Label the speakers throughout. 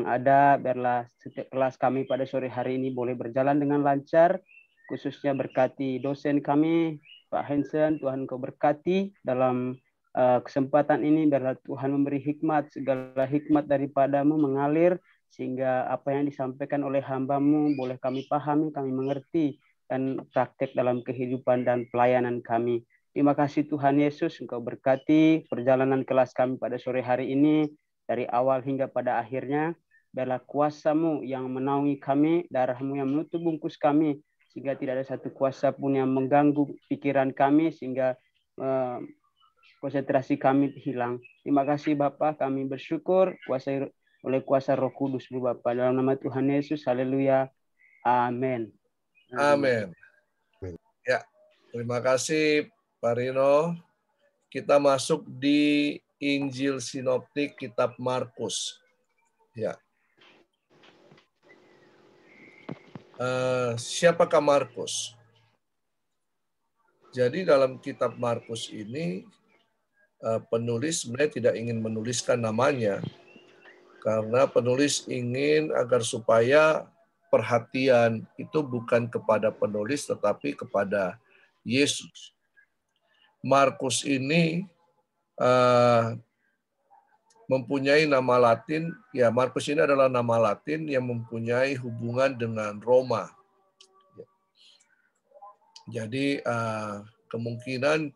Speaker 1: ada, biarlah setiap kelas kami pada sore hari ini boleh berjalan dengan lancar, khususnya berkati dosen kami, Pak Hansen, Tuhan Kau berkati dalam kesempatan ini, biarlah Tuhan memberi hikmat, segala hikmat daripadamu mengalir, sehingga apa yang disampaikan oleh hamba-Mu boleh kami pahami, kami mengerti, dan praktek dalam kehidupan dan pelayanan kami. Terima kasih Tuhan Yesus, Engkau berkati perjalanan kelas kami pada sore hari ini, dari awal hingga pada akhirnya. Biarlah kuasa-Mu yang menaungi kami, darah-Mu yang menutup bungkus kami, sehingga tidak ada satu kuasa pun yang mengganggu pikiran kami, sehingga konsentrasi kami hilang. Terima kasih Bapa, kami bersyukur oleh kuasa Roh Kudus Bu Bapa. Dalam nama Tuhan Yesus, haleluya. Amin.
Speaker 2: Amin. Ya, terima kasih Pak Rino. Kita masuk di Injil Sinoptik Kitab Markus. Ya. Siapakah Markus? Jadi dalam kitab Markus ini penulis sebenarnya tidak ingin menuliskan namanya karena penulis ingin agar supaya perhatian itu bukan kepada penulis tetapi kepada Yesus. Markus ini mempunyai nama Latin, ya Markus ini adalah nama Latin yang mempunyai hubungan dengan Roma. Jadi kemungkinan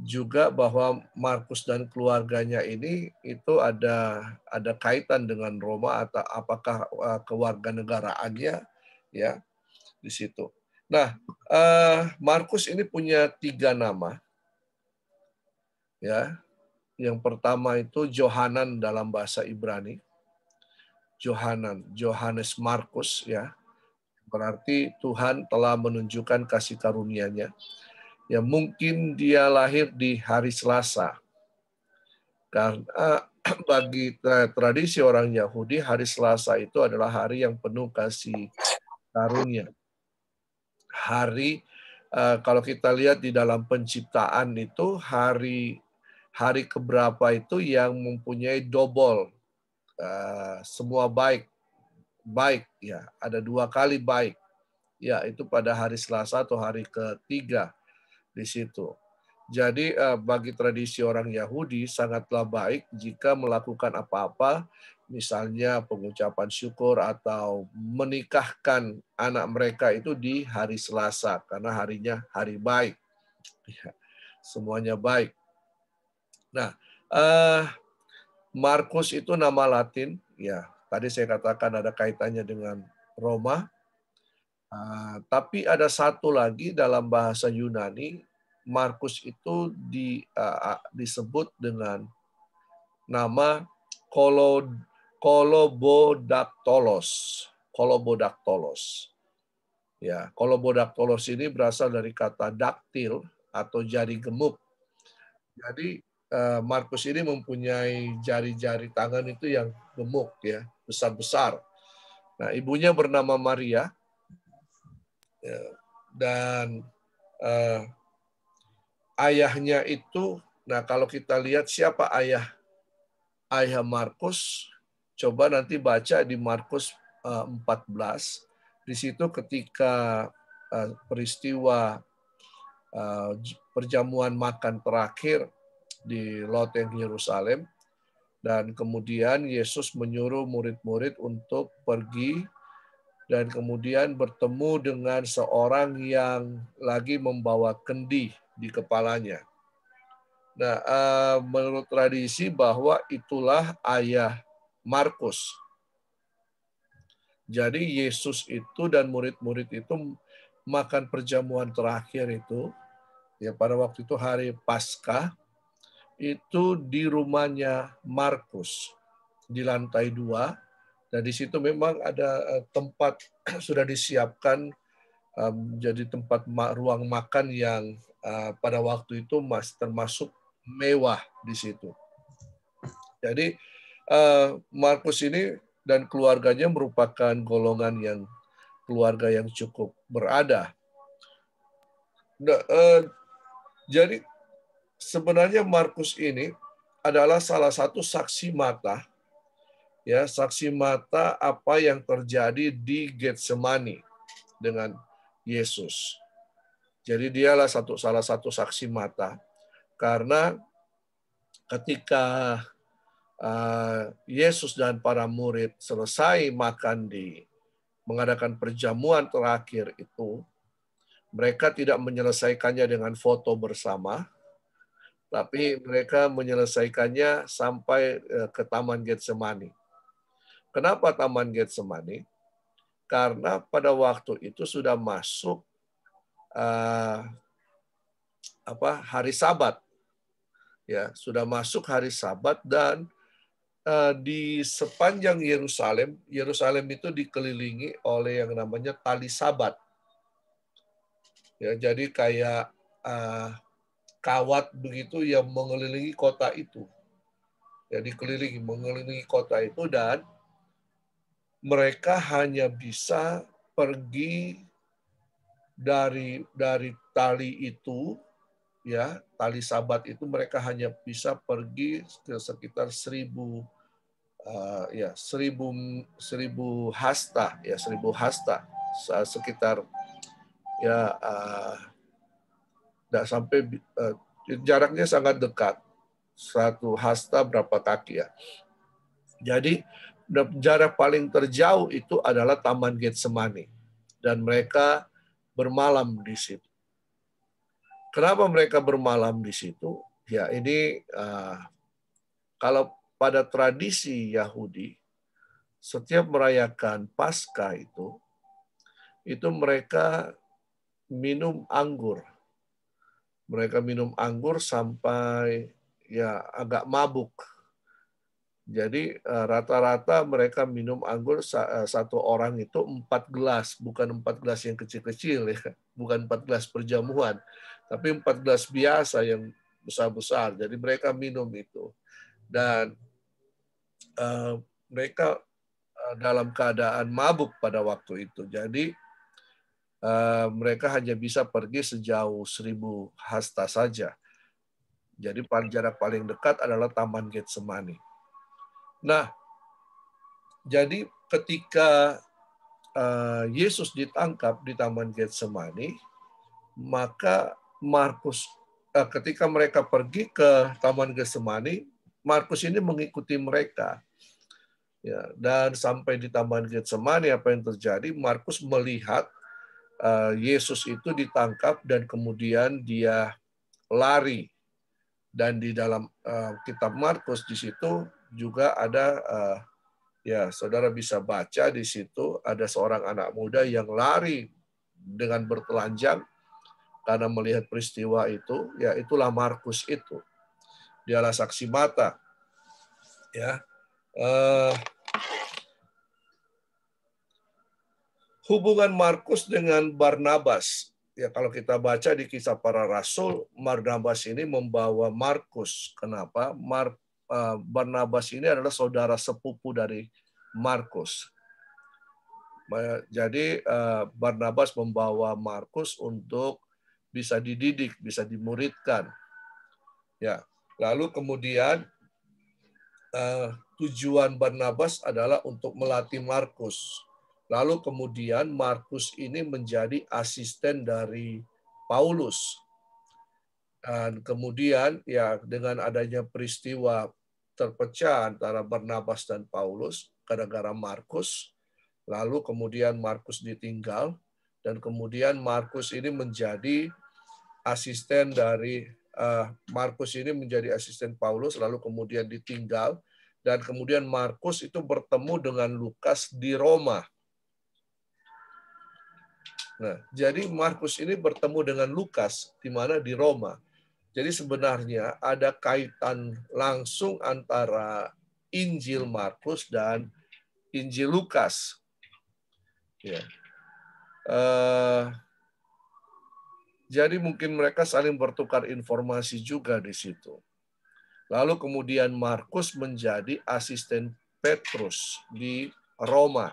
Speaker 2: juga bahwa Markus dan keluarganya ini itu ada kaitan dengan Roma atau apakah kewarganegaraannya ya di situ. Nah, Markus ini punya 3 nama. Ya. Yang pertama itu Johanan dalam bahasa Ibrani. Johannes Markus ya. Berarti Tuhan telah menunjukkan kasih karunia-Nya. Ya mungkin dia lahir di hari Selasa. Karena bagi tradisi orang Yahudi, hari Selasa itu adalah hari yang penuh kasih karunia. Hari kalau kita lihat di dalam penciptaan itu hari keberapa itu yang mempunyai double semua baik ya, ada 2 kali baik ya, itu pada hari Selasa atau hari ketiga di situ. Jadi bagi tradisi orang Yahudi sangatlah baik jika melakukan apa-apa, misalnya pengucapan syukur atau menikahkan anak mereka itu di hari Selasa karena harinya hari baik ya, semuanya baik. Nah, Markus itu nama Latin, ya. Tadi saya katakan ada kaitannya dengan Roma. Tapi ada satu lagi dalam bahasa Yunani, Markus itu disebut dengan nama Kolobodaktolos. Kolobodaktolos. Ya, Kolobodaktolos ini berasal dari kata daktil atau jari gemuk. Jadi Markus ini mempunyai jari-jari tangan itu yang gemuk ya, besar-besar. Nah, ibunya bernama Maria ya, dan ayahnya itu, nah kalau kita lihat siapa ayah Markus, coba nanti baca di Markus 14. Di situ ketika peristiwa perjamuan makan terakhir di loteng Yerusalem, dan kemudian Yesus menyuruh murid-murid untuk pergi dan kemudian bertemu dengan seorang yang lagi membawa kendi di kepalanya. Nah, menurut tradisi bahwa itulah ayah Markus. Jadi Yesus itu dan murid-murid itu makan perjamuan terakhir itu, ya pada waktu itu hari Paskah, itu di rumahnya Markus di lantai 2, dan di situ memang ada tempat sudah disiapkan jadi tempat ruang makan yang pada waktu itu termasuk mewah di situ. Jadi Markus ini dan keluarganya merupakan golongan yang keluarga yang cukup berada. Jadi sebenarnya Markus ini adalah salah satu saksi mata ya, saksi mata apa yang terjadi di Getsemani dengan Yesus. Jadi dialah salah satu saksi mata, karena ketika Yesus dan para murid selesai makan mengadakan perjamuan terakhir itu, mereka tidak menyelesaikannya dengan foto bersama, tapi mereka menyelesaikannya sampai ke Taman Getsemani. Kenapa Taman Getsemani? Karena pada waktu itu sudah masuk hari Sabat, ya, sudah masuk hari Sabat, dan di sepanjang Yerusalem itu dikelilingi oleh yang namanya tali Sabat. Ya, jadi kayak kawat begitu yang mengelilingi kota itu. Ya, mengelilingi kota itu, dan mereka hanya bisa pergi dari tali itu, ya, tali Sabat itu, mereka hanya bisa pergi ke sekitar 1.000 hasta, ya, 1.000 hasta, sekitar, ya, tidak sampai, jaraknya sangat dekat, 1 hasta berapa kaki, ya. Jadi jarak paling terjauh itu adalah Taman Getsemani, dan mereka bermalam di situ. Kenapa mereka bermalam di situ? Ya, ini kalau pada tradisi Yahudi, setiap merayakan Paskah itu mereka minum anggur. Mereka minum anggur sampai, ya, agak mabuk. Jadi rata-rata mereka minum anggur, satu orang itu 4 gelas, bukan 4 gelas yang kecil-kecil, ya, bukan 4 gelas perjamuan, tapi 4 gelas biasa yang besar-besar. Jadi mereka minum itu, dan mereka dalam keadaan mabuk pada waktu itu. Jadi mereka hanya bisa pergi sejauh 1.000 hasta saja. Jadi jarak paling dekat adalah Taman Getsemani. Nah, jadi ketika Yesus ditangkap di Taman Getsemani, maka Markus, ketika mereka pergi ke Taman Getsemani, Markus ini mengikuti mereka. Ya, dan sampai di Taman Getsemani, apa yang terjadi? Markus melihat Yesus itu ditangkap dan kemudian dia lari. Dan di dalam kitab Markus di situ juga ada, ya, saudara bisa baca di situ ada seorang anak muda yang lari dengan bertelanjang karena melihat peristiwa itu. Ya, itulah Markus itu. Dialah saksi mata. Ya. Hubungan Markus dengan Barnabas. Ya, kalau kita baca di Kisah Para Rasul, Barnabas ini membawa Markus. Kenapa? Barnabas ini adalah saudara sepupu dari Markus. Jadi Barnabas membawa Markus untuk bisa dididik, bisa dimuridkan. Ya, lalu kemudian tujuan Barnabas adalah untuk melatih Markus. Lalu kemudian Markus ini menjadi asisten dari Paulus. Dan kemudian, ya, dengan adanya peristiwa terpecah antara Barnabas dan Paulus gara-gara Markus, lalu kemudian Markus ditinggal, dan kemudian Markus ini menjadi asisten dari Paulus, lalu kemudian ditinggal, dan kemudian Markus itu bertemu dengan Lukas di Roma. Nah, jadi Markus ini bertemu dengan Lukas di mana di Roma. Jadi sebenarnya ada kaitan langsung antara Injil Markus dan Injil Lukas. Ya. Jadi mungkin mereka saling bertukar informasi juga di situ. Lalu kemudian Markus menjadi asisten Petrus di Roma.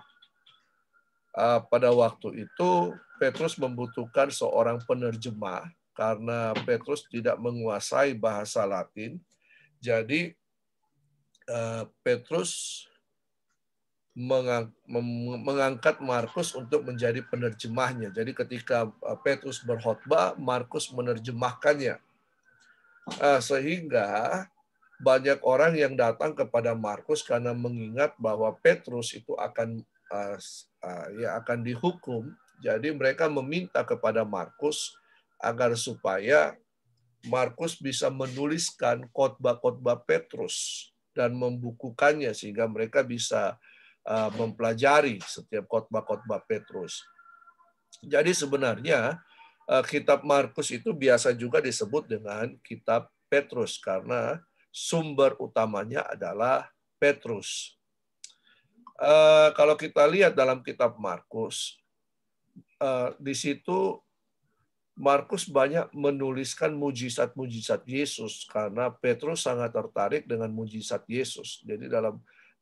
Speaker 2: Pada waktu itu Petrus membutuhkan seorang penerjemah karena Petrus tidak menguasai bahasa Latin. Jadi Petrus mengangkat Markus untuk menjadi penerjemahnya. Jadi ketika Petrus berkhotbah, Markus menerjemahkannya. Sehingga banyak orang yang datang kepada Markus karena mengingat bahwa Petrus itu akan dihukum. Jadi mereka meminta kepada Markus agar supaya Markus bisa menuliskan khotbah-khotbah Petrus dan membukukannya sehingga mereka bisa mempelajari setiap khotbah-khotbah Petrus. Jadi sebenarnya kitab Markus itu biasa juga disebut dengan kitab Petrus karena sumber utamanya adalah Petrus. Kalau kita lihat dalam kitab Markus, di situ Markus banyak menuliskan mujizat-mujizat Yesus karena Petrus sangat tertarik dengan mujizat Yesus. Jadi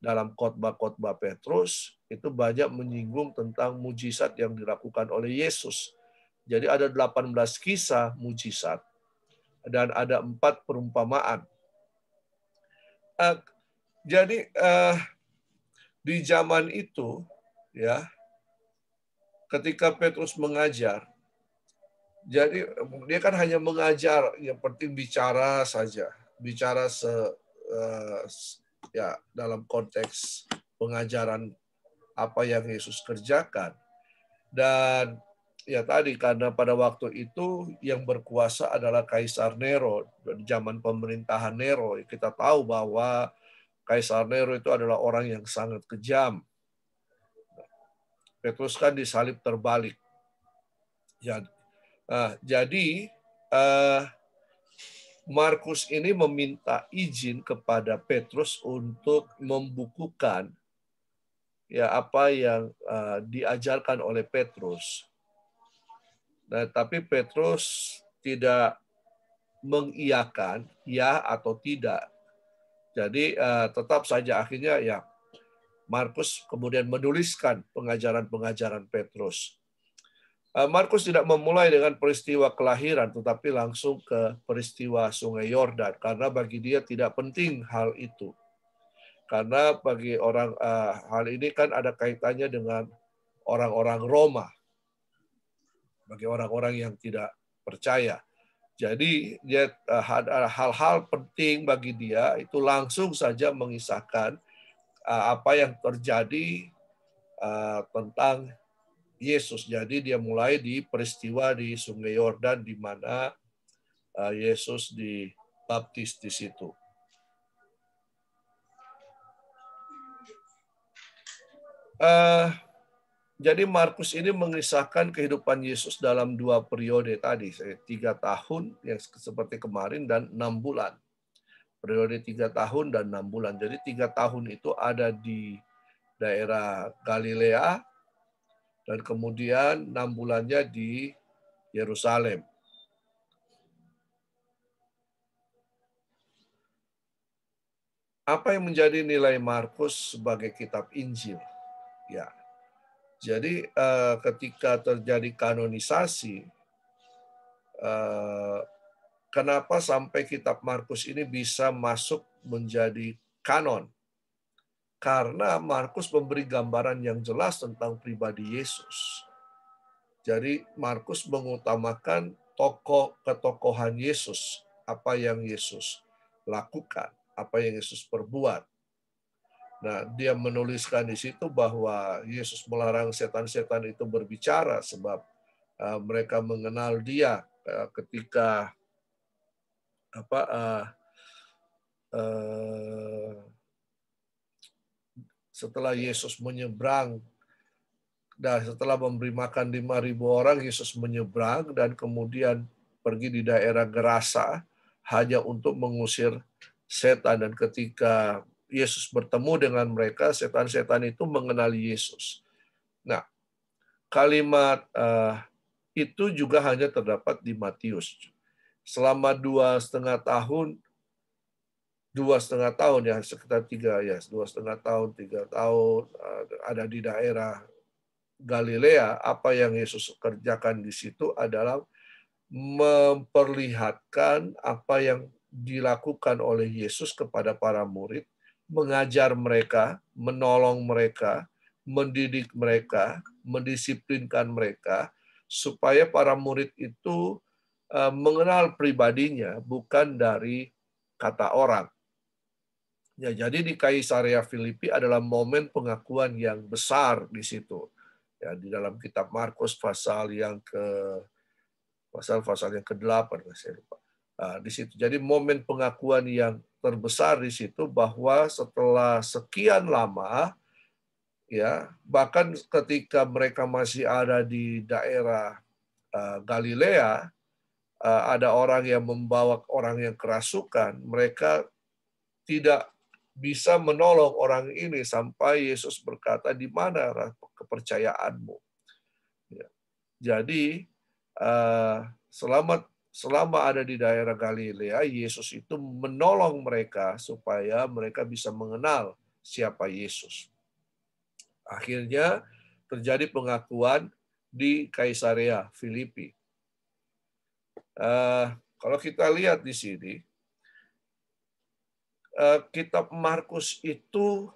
Speaker 2: dalam khotbah-khotbah Petrus itu banyak menyinggung tentang mujizat yang dilakukan oleh Yesus. Jadi ada 18 kisah mujizat dan ada 4 perumpamaan. Jadi di zaman itu ya, ketika Petrus mengajar, jadi dia kan hanya mengajar, yang penting bicara saja, bicara dalam konteks pengajaran apa yang Yesus kerjakan. Dan ya tadi karena pada waktu itu yang berkuasa adalah Kaisar Nero, di zaman pemerintahan Nero. Kita tahu bahwa Kaisar Nero itu adalah orang yang sangat kejam. Petrus kan disalib terbalik. Ya. Jadi Markus ini meminta izin kepada Petrus untuk membukukan ya apa yang diajarkan oleh Petrus. Nah, tapi Petrus tidak mengiyakan ya atau tidak. Jadi tetap saja akhirnya ya Markus kemudian menuliskan pengajaran-pengajaran Petrus. Markus tidak memulai dengan peristiwa kelahiran, tetapi langsung ke peristiwa Sungai Yordan, karena bagi dia tidak penting hal itu. Karena bagi orang hal ini kan ada kaitannya dengan orang-orang Roma, bagi orang-orang yang tidak percaya. Jadi dia hal-hal penting bagi dia itu langsung saja mengisahkan apa yang terjadi tentang Yesus. Jadi dia mulai di peristiwa di Sungai Yordan di mana Yesus dibaptis di situ. Jadi Markus ini mengisahkan kehidupan Yesus dalam 2 periode tadi, 3 tahun yang seperti kemarin dan 6 bulan. Periode 3 tahun dan 6 bulan. Jadi 3 tahun itu ada di daerah Galilea, dan kemudian 6 bulannya di Yerusalem. Apa yang menjadi nilai Markus sebagai kitab Injil? Ya, jadi ketika terjadi kanonisasi, kenapa sampai kitab Markus ini bisa masuk menjadi kanon? Karena Markus memberi gambaran yang jelas tentang pribadi Yesus. Jadi Markus mengutamakan ketokohan Yesus, apa yang Yesus lakukan, apa yang Yesus perbuat. Nah, dia menuliskan di situ bahwa Yesus melarang setan-setan itu berbicara sebab mereka mengenal dia ketika setelah Yesus menyeberang. Dan setelah memberi makan 5.000 orang, Yesus menyeberang dan kemudian pergi di daerah Gerasa hanya untuk mengusir setan. Dan ketika Yesus bertemu dengan mereka, setan-setan itu mengenali Yesus. Nah, kalimat itu juga hanya terdapat di Matius. Selama 2,5 tahun ya, sekitar 2,5 tahun, 3 tahun ada di daerah Galilea, apa yang Yesus kerjakan di situ adalah memperlihatkan apa yang dilakukan oleh Yesus kepada para murid mengajar mereka, menolong mereka, mendidik mereka, mendisiplinkan mereka, supaya para murid itu mengenal pribadinya, bukan dari kata orang. Ya, jadi di Kaisarea Filipi adalah momen pengakuan yang besar di situ. Ya, di dalam kitab Markus pasal yang ke-8, saya lupa. Di situ. Jadi momen pengakuan yang terbesar di situ, bahwa setelah sekian lama, ya, bahkan ketika mereka masih ada di daerah Galilea, ada orang yang membawa orang yang kerasukan, mereka tidak bisa menolong orang ini sampai Yesus berkata, di mana kepercayaanmu? Ya. Jadi selama ada di daerah Galilea, Yesus itu menolong mereka supaya mereka bisa mengenal siapa Yesus. Akhirnya terjadi pengakuan di Kaisarea Filipi. Kalau kita lihat di sini, kitab Markus itu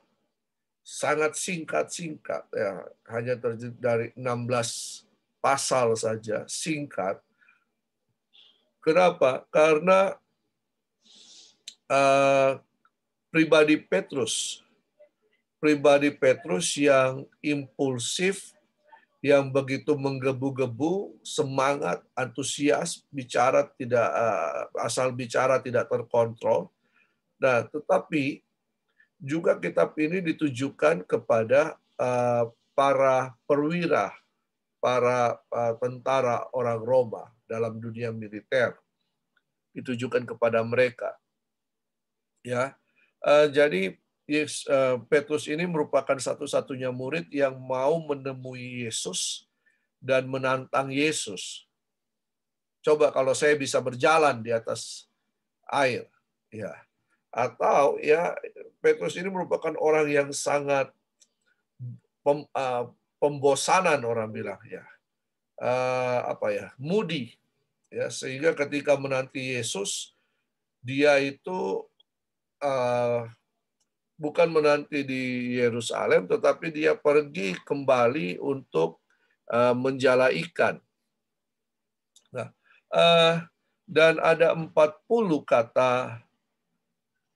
Speaker 2: sangat singkat, ya, hanya terdiri dari 16 pasal saja, singkat. Kenapa? Karena pribadi Petrus yang impulsif, yang begitu menggebu-gebu, semangat, antusias, asal bicara tidak terkontrol. Nah, tetapi juga kitab ini ditujukan kepada para perwira, para tentara orang Roma dalam dunia militer. Ditujukan kepada mereka. Ya, jadi Petrus ini merupakan satu-satunya murid yang mau menemui Yesus dan menantang Yesus. Coba kalau saya bisa berjalan di atas air, ya. Atau ya, Petrus ini merupakan orang yang sangat pembosanan, orang bilang, ya. Moody, ya, sehingga ketika menanti Yesus, dia itu bukan menanti di Yerusalem, tetapi dia pergi kembali untuk menjala ikan. Nah, dan ada 40 kata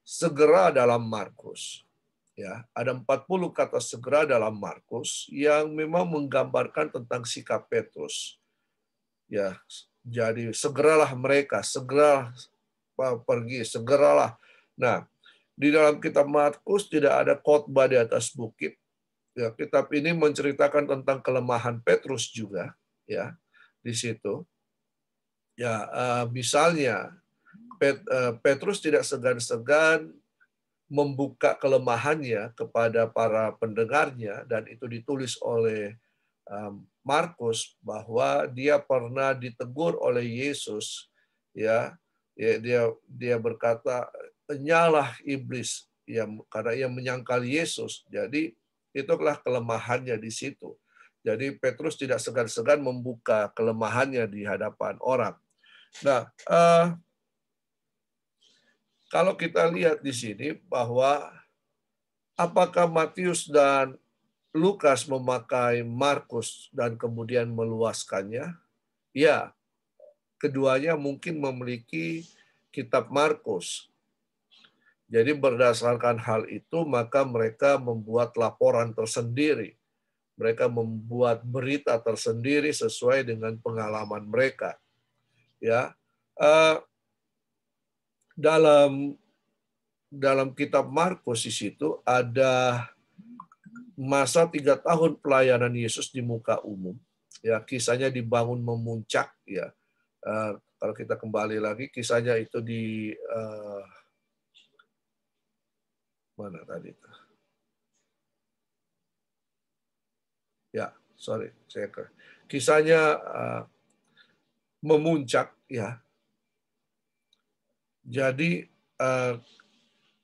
Speaker 2: segera dalam Markus. Ya, ada 40 kata segera dalam Markus yang memang menggambarkan tentang sikap Petrus. Ya, jadi segeralah mereka, segera pergi, segeralah. Nah, di dalam kitab Markus tidak ada khotbah di atas bukit. Ya, kitab ini menceritakan tentang kelemahan Petrus juga, ya, di situ. Ya, misalnya Petrus tidak segan-segan membuka kelemahannya kepada para pendengarnya, dan itu ditulis oleh Markus, bahwa dia pernah ditegur oleh Yesus, ya, dia berkata, "Nyalah iblis," ya, karena ia menyangkal Yesus. Jadi itulah kelemahannya di situ. Jadi Petrus tidak segan-segan membuka kelemahannya di hadapan orang. Nah, kalau kita lihat di sini bahwa apakah Matius dan Lukas memakai Markus dan kemudian meluaskannya? Ya, keduanya mungkin memiliki kitab Markus. Jadi berdasarkan hal itu, maka mereka membuat laporan tersendiri. Mereka membuat berita tersendiri sesuai dengan pengalaman mereka. Ya, dalam kitab Markus di situ ada masa 3 tahun pelayanan Yesus di muka umum. Ya, kisahnya dibangun memuncak. Ya, kalau kita kembali lagi, kisahnya itu di mana tadi? Ya, sorry, kisahnya memuncak, ya. Jadi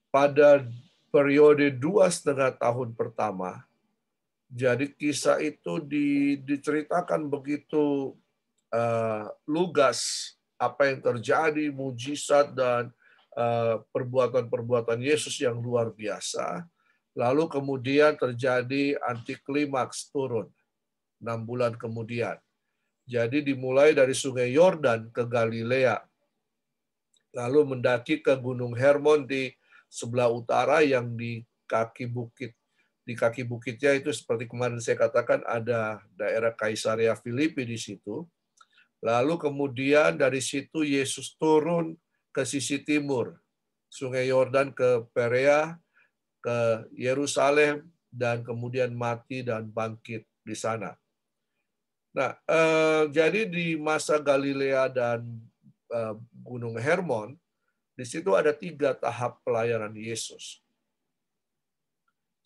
Speaker 2: pada periode 2,5 tahun pertama, jadi kisah itu diceritakan begitu lugas apa yang terjadi, mujizat dan perbuatan-perbuatan Yesus yang luar biasa. Lalu kemudian terjadi antiklimaks turun 6 bulan kemudian. Jadi dimulai dari Sungai Yordan ke Galilea, lalu mendaki ke Gunung Hermon di sebelah utara yang di kaki bukit. Di kaki bukitnya itu seperti kemarin saya katakan ada daerah Kaisarea Filipi di situ. Lalu kemudian dari situ Yesus turun ke sisi timur, Sungai Yordan ke Perea, ke Yerusalem, dan kemudian mati dan bangkit di sana. Nah, jadi di masa Galilea dan Gunung Hermon, di situ ada 3 tahap pelayanan Yesus.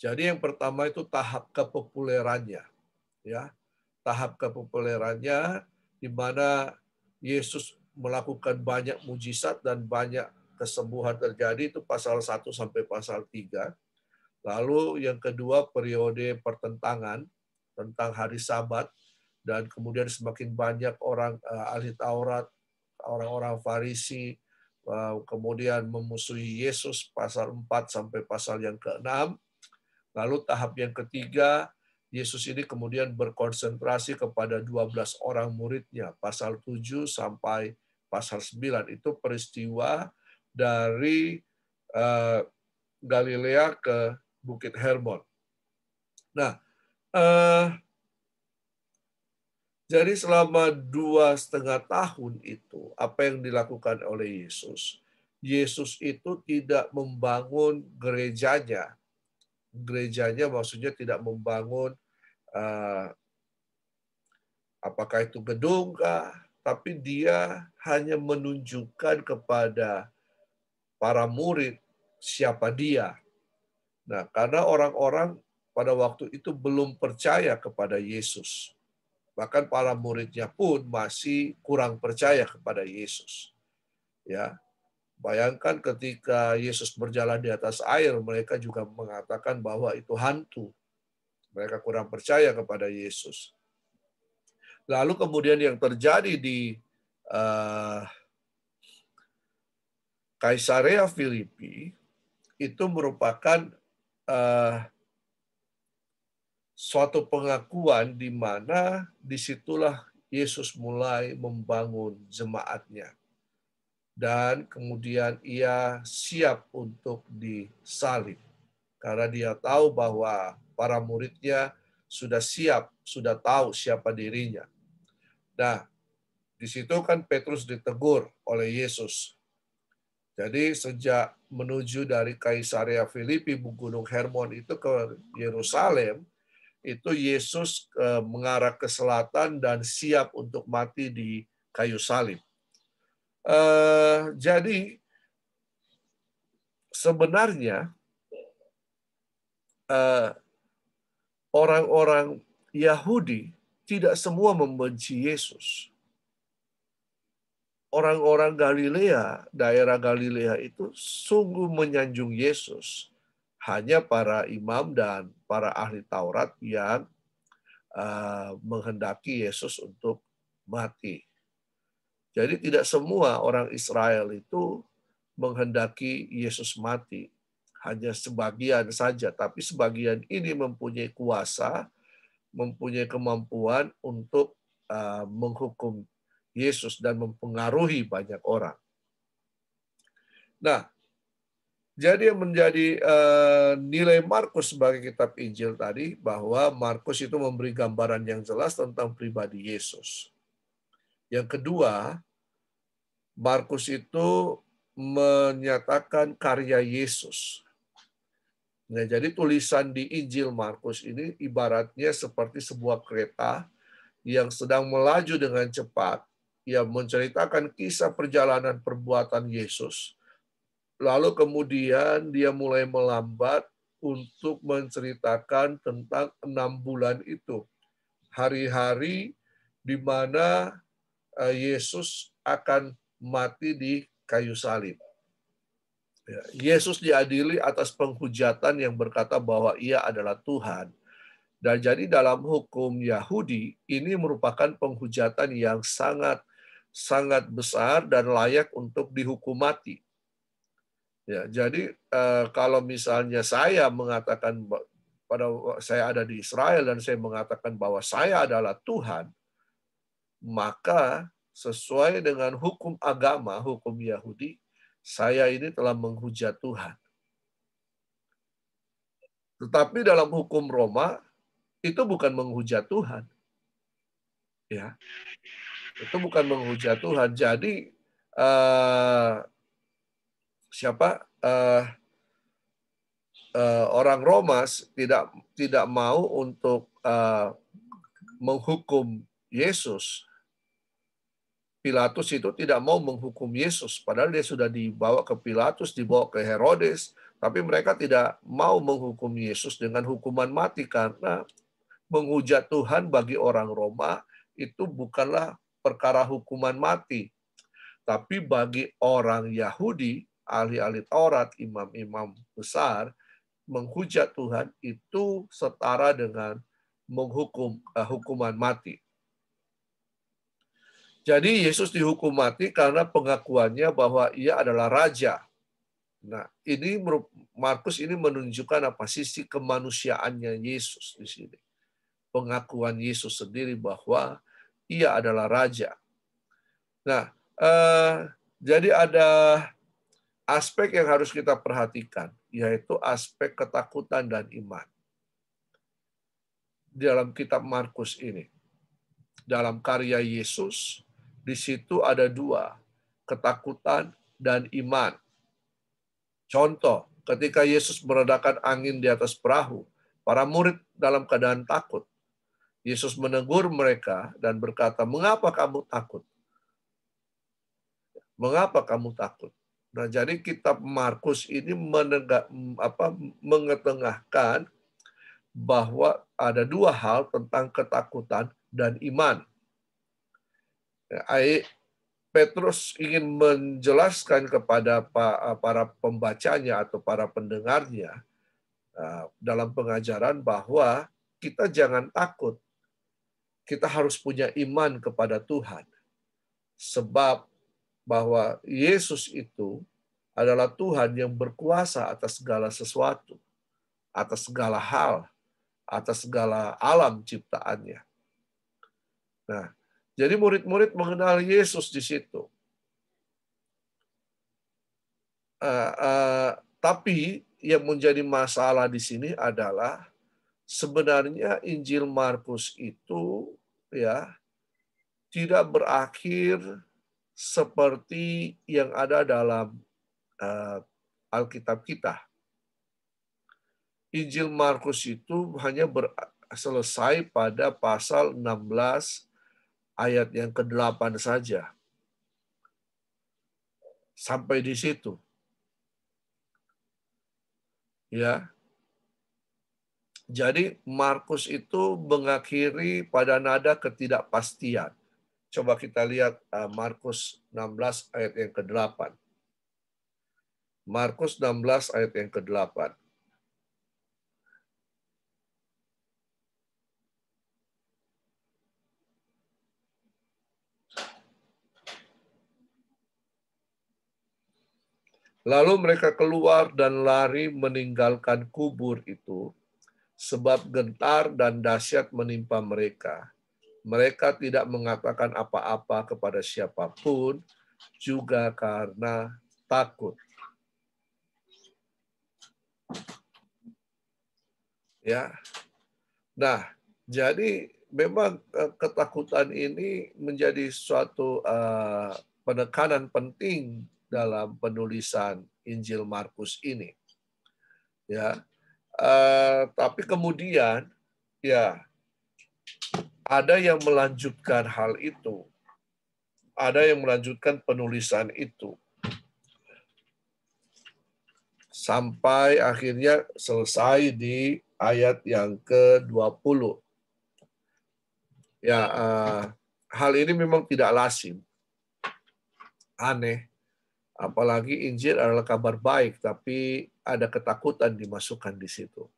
Speaker 2: Jadi yang pertama itu tahap kepopulerannya, ya, tahap kepopulerannya di mana Yesus melakukan banyak mujizat dan banyak kesembuhan terjadi, itu pasal 1 sampai pasal 3. Lalu yang kedua periode pertentangan tentang hari Sabat, dan kemudian semakin banyak orang ahli Taurat, orang-orang Farisi, kemudian memusuhi Yesus, pasal 4 sampai pasal yang ke-6. Lalu tahap yang ketiga, Yesus ini kemudian berkonsentrasi kepada 12 orang muridnya, pasal 7 sampai pasal 9. Itu peristiwa dari Galilea ke Bukit Hermon. Nah, jadi selama 2,5 tahun itu, apa yang dilakukan oleh Yesus? Yesus itu tidak membangun gerejanya. Gerejanya maksudnya tidak membangun apakah itu gedung kah, tapi dia hanya menunjukkan kepada para murid siapa dia. Nah, karena orang-orang pada waktu itu belum percaya kepada Yesus. Bahkan para muridnya pun masih kurang percaya kepada Yesus. Ya, bayangkan ketika Yesus berjalan di atas air, mereka juga mengatakan bahwa itu hantu. Mereka kurang percaya kepada Yesus. Lalu kemudian yang terjadi di Kaisarea Filipi itu merupakan suatu pengakuan di mana disitulah Yesus mulai membangun jemaatnya. Dan kemudian ia siap untuk disalib. Karena dia tahu bahwa para muridnya sudah siap, sudah tahu siapa dirinya. Nah, di situ kan Petrus ditegur oleh Yesus. Jadi sejak menuju dari Kaisarea Filipi, Gunung Hermon itu ke Yerusalem, itu Yesus mengarah ke selatan dan siap untuk mati di kayu salib. Jadi sebenarnya orang-orang Yahudi tidak semua membenci Yesus. Orang-orang Galilea, daerah Galilea itu sungguh menyanjung Yesus. Hanya para imam dan para ahli Taurat yang menghendaki Yesus untuk mati. Jadi tidak semua orang Israel itu menghendaki Yesus mati. Hanya sebagian saja, tapi sebagian ini mempunyai kuasa, mempunyai kemampuan untuk menghukum Yesus dan mempengaruhi banyak orang. Nah, jadi yang menjadi nilai Markus sebagai kitab Injil tadi, bahwa Markus itu memberi gambaran yang jelas tentang pribadi Yesus. Yang kedua, Markus itu menyatakan karya Yesus. Nah, jadi tulisan di Injil Markus ini ibaratnya seperti sebuah kereta yang sedang melaju dengan cepat, yang menceritakan kisah perjalanan perbuatan Yesus. Lalu kemudian dia mulai melambat untuk menceritakan tentang 6 bulan itu. Hari-hari di mana Yesus akan mati di kayu salib. Yesus diadili atas penghujatan yang berkata bahwa ia adalah Tuhan. Dan jadi dalam hukum Yahudi, ini merupakan penghujatan yang sangat besar dan layak untuk dihukum mati. Ya, jadi kalau misalnya saya mengatakan pada saya ada di Israel dan saya mengatakan bahwa saya adalah Tuhan, maka sesuai dengan hukum agama, hukum Yahudi, saya ini telah menghujat Tuhan. Tetapi dalam hukum Roma itu bukan menghujat Tuhan. Ya, itu bukan menghujat Tuhan. Jadi orang Roma tidak mau untuk menghukum Yesus. Pilatus itu tidak mau menghukum Yesus, padahal dia sudah dibawa ke Pilatus, dibawa ke Herodes, tapi mereka tidak mau menghukum Yesus dengan hukuman mati karena menghujat Tuhan bagi orang Roma itu bukanlah perkara hukuman mati, tapi bagi orang Yahudi, ahli-ahli Taurat, imam-imam besar, menghujat Tuhan itu setara dengan menghukum hukuman mati. Jadi Yesus dihukum mati karena pengakuannya bahwa ia adalah raja. Nah, ini Markus ini menunjukkan apa sisi kemanusiaannya Yesus di sini. Pengakuan Yesus sendiri bahwa ia adalah raja. Nah, jadi ada aspek yang harus kita perhatikan, yaitu aspek ketakutan dan iman. Di dalam kitab Markus ini. Dalam karya Yesus, di situ ada dua, ketakutan dan iman. Contoh, ketika Yesus meredakan angin di atas perahu, para murid dalam keadaan takut. Yesus menegur mereka dan berkata, "Mengapa kamu takut? Mengapa kamu takut?" Nah, jadi kitab Markus ini mengetengahkan bahwa ada dua hal tentang ketakutan dan iman. Petrus ingin menjelaskan kepada para pembacanya atau para pendengarnya dalam pengajaran bahwa kita jangan takut. Kita harus punya iman kepada Tuhan. Sebab bahwa Yesus itu adalah Tuhan yang berkuasa atas segala sesuatu, atas segala hal, atas segala alam ciptaannya. Nah, jadi murid-murid mengenal Yesus di situ. Tapi yang menjadi masalah di sini adalah sebenarnya Injil Markus itu ya tidak berakhir seperti yang ada dalam Alkitab kita. Injil Markus itu hanya selesai pada pasal 16 ayat yang ke-8 saja. Sampai di situ. Ya. Jadi Markus itu mengakhiri pada nada ketidakpastian. Coba kita lihat Markus 16 ayat yang ke-8. Markus 16 ayat yang ke-8. Lalu mereka keluar dan lari meninggalkan kubur itu, sebab gentar dan dahsyat menimpa mereka. Mereka tidak mengatakan apa-apa kepada siapapun, juga karena takut. Ya. Nah, jadi memang ketakutan ini menjadi suatu penekanan penting dalam penulisan Injil Markus ini. Ya. Tapi kemudian ya ada yang melanjutkan hal itu. Ada yang melanjutkan penulisan itu. Sampai akhirnya selesai di ayat yang ke-20. Ya, hal ini memang tidak lazim. Aneh. Apalagi Injil adalah kabar baik, tapi ada ketakutan dimasukkan di situ.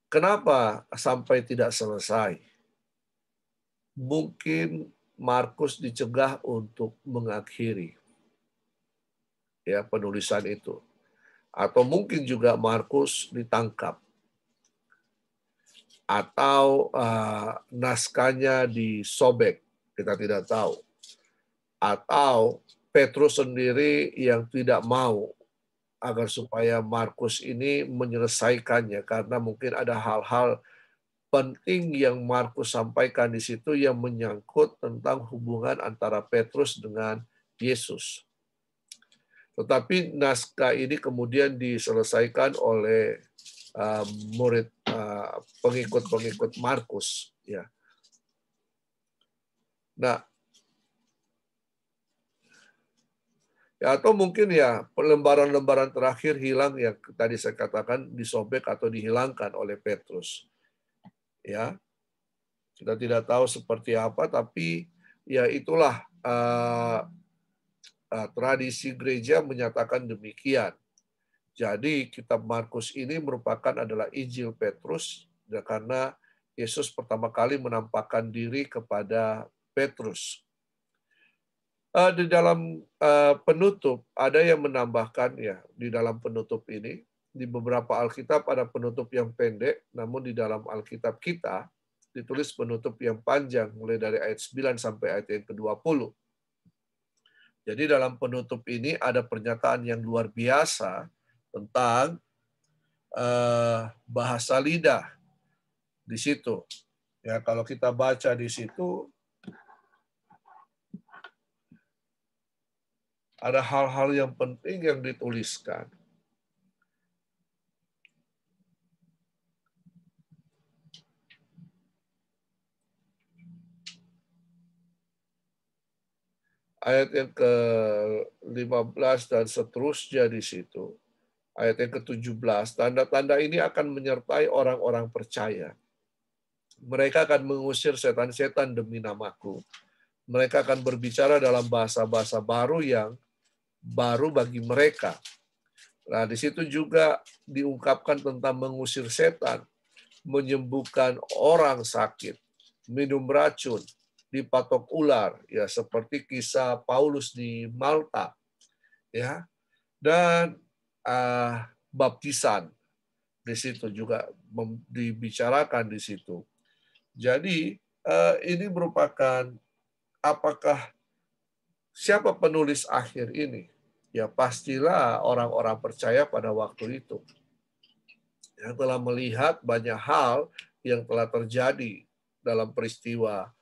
Speaker 2: Kenapa sampai tidak selesai? Mungkin Markus dicegah untuk mengakhiri. ya penulisan itu. Atau mungkin juga Markus ditangkap. Atau naskahnya disobek, kita tidak tahu. Atau Petrus sendiri yang tidak mau agar supaya Markus ini menyelesaikannya karena mungkin ada hal-hal penting yang Markus sampaikan di situ yang menyangkut tentang hubungan antara Petrus dengan Yesus. Tetapi naskah ini kemudian diselesaikan oleh murid pengikut-pengikut Markus, ya. Nah, ya, atau mungkin ya lembaran-lembaran terakhir hilang yang tadi saya katakan disobek atau dihilangkan oleh Petrus. Ya, kita tidak tahu seperti apa, tapi ya itulah tradisi gereja menyatakan demikian. Jadi kitab Markus ini merupakan adalah Injil Petrus, ya, karena Yesus pertama kali menampakkan diri kepada Petrus. Di dalam penutup ada yang menambahkan, ya, di dalam penutup ini di beberapa Alkitab ada penutup yang pendek, namun di dalam Alkitab kita ditulis penutup yang panjang mulai dari ayat 9 sampai ayat yang ke-20. Jadi dalam penutup ini ada pernyataan yang luar biasa tentang bahasa lidah di situ. Ya, kalau kita baca di situ ada hal-hal yang penting yang dituliskan. Ayat yang ke-15 dan seterusnya di situ. Ayat yang ke-17, tanda-tanda ini akan menyertai orang-orang percaya. Mereka akan mengusir setan-setan demi namaku. Mereka akan berbicara dalam bahasa-bahasa baru yang baru bagi mereka. Nah, di situ juga diungkapkan tentang mengusir setan, menyembuhkan orang sakit, minum racun, dipatok ular, ya seperti kisah Paulus di Malta, ya, dan baptisan di situ juga dibicarakan di situ. Jadi ini merupakan apakah siapa penulis akhir ini? Ya pastilah orang-orang percaya pada waktu itu yang telah melihat banyak hal yang telah terjadi dalam peristiwa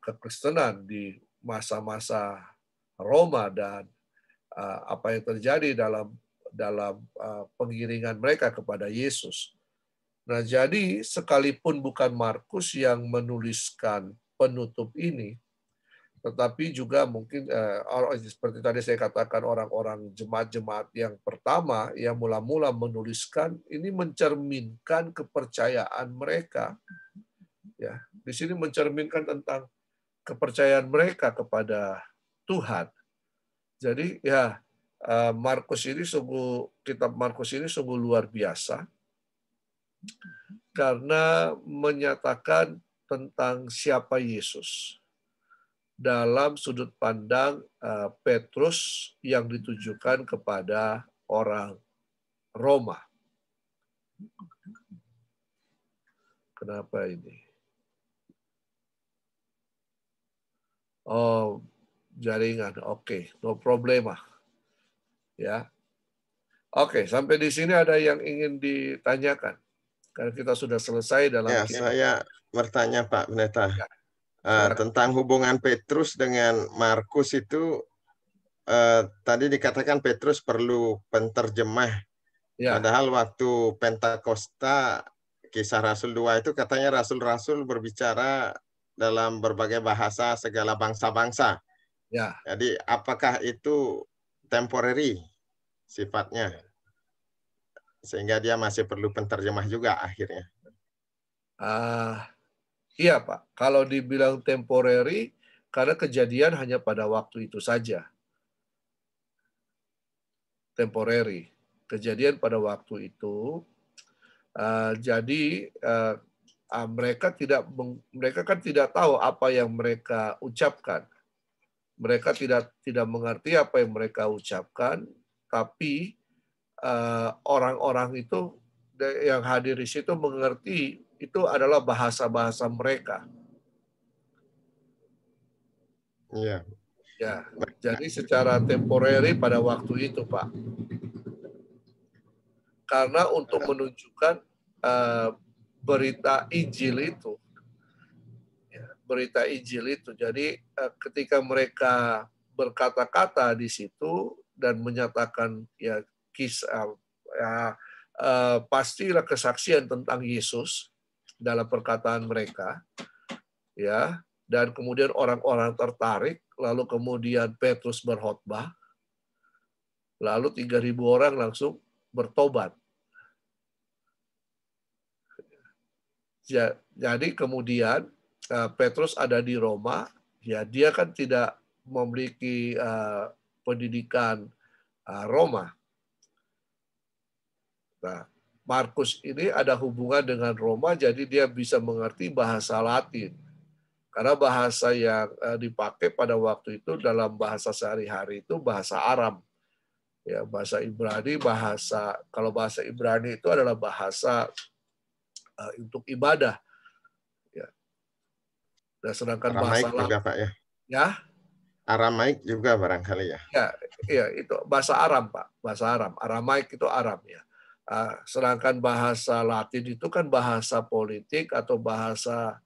Speaker 2: kekristenan di masa-masa Roma dan apa yang terjadi dalam pengiringan mereka kepada Yesus. Nah, jadi sekalipun bukan Markus yang menuliskan penutup ini, tetapi juga mungkin seperti tadi saya katakan orang-orang jemaat-jemaat yang pertama yang mula-mula menuliskan ini mencerminkan kepercayaan mereka. Ya, di sini mencerminkan tentang kepercayaan mereka kepada Tuhan. Jadi ya kitab Markus ini sungguh luar biasa karena menyatakan tentang siapa Yesus dalam sudut pandang Petrus yang ditujukan kepada orang Roma. Kenapa ini? Oh, jaringan. Oke, no problema. Ya. Oke, sampai di sini ada yang ingin ditanyakan? Karena kita sudah selesai dalam
Speaker 3: ya, saya bertanya Pak Pendeta.
Speaker 2: Ya,
Speaker 3: tentang hubungan Petrus dengan Markus itu tadi dikatakan Petrus perlu penterjemah.
Speaker 2: ya.
Speaker 3: Padahal waktu Pentakosta Kisah Rasul 2 itu katanya rasul-rasul berbicara dalam berbagai bahasa segala bangsa-bangsa.
Speaker 2: Ya.
Speaker 3: Jadi apakah itu temporary sifatnya? Sehingga dia masih perlu penterjemah juga akhirnya.
Speaker 2: Iya Pak, kalau dibilang temporary, karena kejadian hanya pada waktu itu saja. Temporary. Kejadian pada waktu itu. Jadi mereka kan tidak tahu apa yang mereka ucapkan. Mereka tidak mengerti apa yang mereka ucapkan, tapi orang-orang itu yang hadir di situ mengerti itu adalah bahasa-bahasa mereka.
Speaker 3: Iya.
Speaker 2: Ya, jadi secara temporary pada waktu itu, Pak. Karena untuk menunjukkan berita Injil itu, jadi ketika mereka berkata-kata di situ dan menyatakan ya kisah, pastilah kesaksian tentang Yesus dalam perkataan mereka, ya, dan kemudian orang-orang tertarik, lalu kemudian Petrus berkhotbah, lalu 3.000 orang langsung bertobat. Jadi kemudian Petrus ada di Roma, ya dia kan tidak memiliki pendidikan Roma. Nah, Markus ini ada hubungan dengan Roma, jadi dia bisa mengerti bahasa Latin. Karena bahasa yang dipakai pada waktu itu dalam bahasa sehari-hari itu bahasa Aram. Ya, bahasa Ibrani, kalau bahasa Ibrani itu adalah bahasa untuk ibadah. Ya. Dan sedangkan
Speaker 3: Aramaik
Speaker 2: bahasa
Speaker 3: juga, Pak, ya.
Speaker 2: Ya,
Speaker 3: Aramaik juga barangkali ya.
Speaker 2: ya itu bahasa Aram, Pak. Bahasa Aram. Aramaik itu Aram ya. Sedangkan bahasa Latin itu kan bahasa politik atau bahasa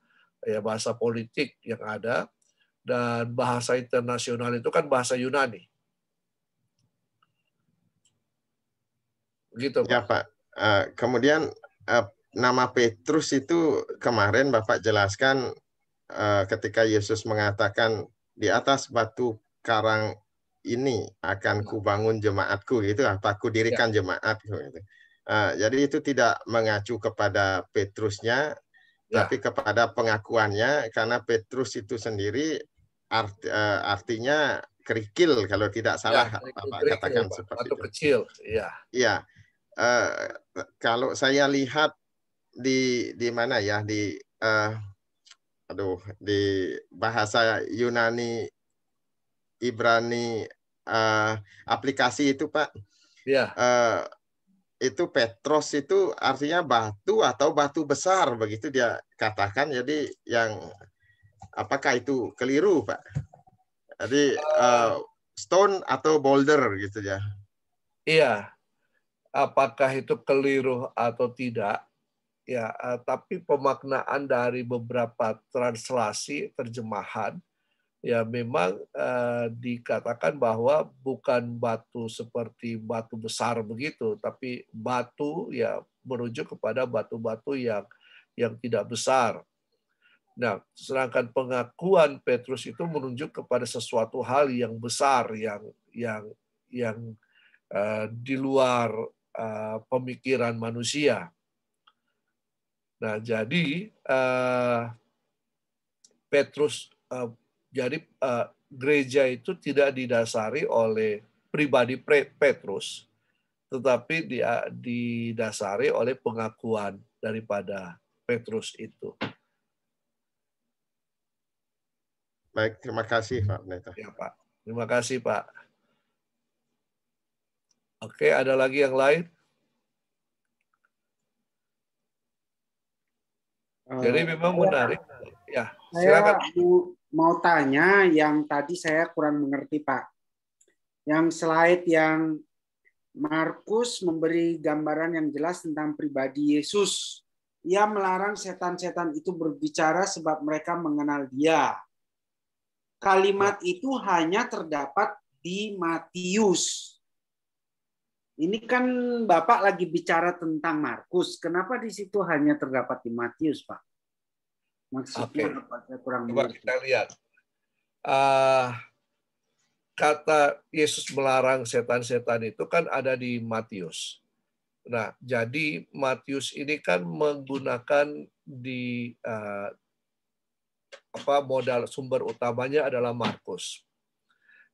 Speaker 2: politik yang ada, dan bahasa internasional itu kan bahasa Yunani. Gitu,
Speaker 3: Ya,
Speaker 2: Pak.
Speaker 3: Pak. Kemudian nama Petrus itu kemarin Bapak jelaskan ketika Yesus mengatakan di atas batu karang ini akan kubangun jemaatku, gitu, apa aku dirikan jemaat, gitu. Jadi itu tidak mengacu kepada Petrusnya, tapi kepada pengakuannya, karena Petrus itu sendiri artinya kerikil kalau tidak salah, Bapak katakan
Speaker 2: Pak.
Speaker 3: seperti
Speaker 2: Batu
Speaker 3: itu.
Speaker 2: kecil, ya.
Speaker 3: Iya. Kalau saya lihat di mana ya, di bahasa Yunani, Ibrani, aplikasi itu, Pak, itu Petros itu artinya batu atau batu besar, begitu dia katakan. Jadi yang apakah itu keliru, Pak? Jadi stone atau boulder gitu ya?
Speaker 2: Iya. Apakah itu keliru atau tidak? Ya, tapi pemaknaan dari beberapa translasi terjemahan ya memang dikatakan bahwa bukan batu seperti batu besar begitu, tapi batu ya merujuk kepada batu-batu yang tidak besar. Nah, sedangkan pengakuan Petrus itu menunjuk kepada sesuatu hal yang besar, yang di luar pemikiran manusia. Nah, jadi Petrus, jadi gereja itu tidak didasari oleh pribadi Petrus, tetapi dia didasari oleh pengakuan daripada Petrus itu.
Speaker 3: Baik, terima kasih, Pak Pendeta.
Speaker 2: Ya, Pak. Terima kasih, Pak. Oke, ada lagi yang lain? Jadi memang menarik. Ya, silakan.
Speaker 4: Saya mau tanya yang tadi saya kurang mengerti, Pak. Yang slide yang Markus memberi gambaran yang jelas tentang pribadi Yesus. Ia melarang setan-setan itu berbicara sebab mereka mengenal Dia. Kalimat itu hanya terdapat di Matius. Ini kan Bapak lagi bicara tentang Markus. Kenapa di situ hanya terdapat di Matius, Pak? Maksudnya apa? Saya kurang mengerti.
Speaker 2: Coba kita lihat. Kata Yesus melarang setan-setan itu kan ada di Matius. Nah, jadi Matius ini kan menggunakan di modal sumber utamanya adalah Markus.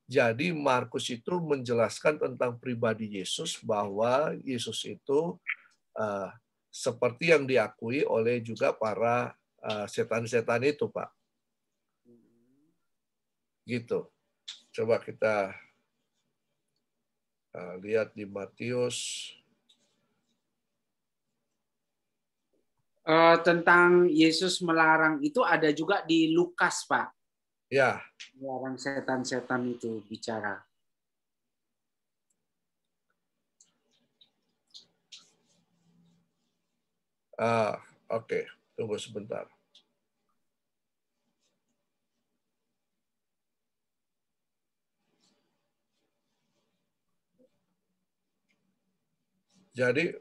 Speaker 2: Jadi Markus itu menjelaskan tentang pribadi Yesus, bahwa Yesus itu seperti yang diakui oleh juga para setan-setan itu, Pak. Gitu. Coba kita lihat di Matius.
Speaker 4: Tentang Yesus melarang itu ada juga di Lukas, Pak.
Speaker 2: Ya.
Speaker 4: Melarang setan-setan itu bicara.
Speaker 2: Oke. Tunggu sebentar. Jadi,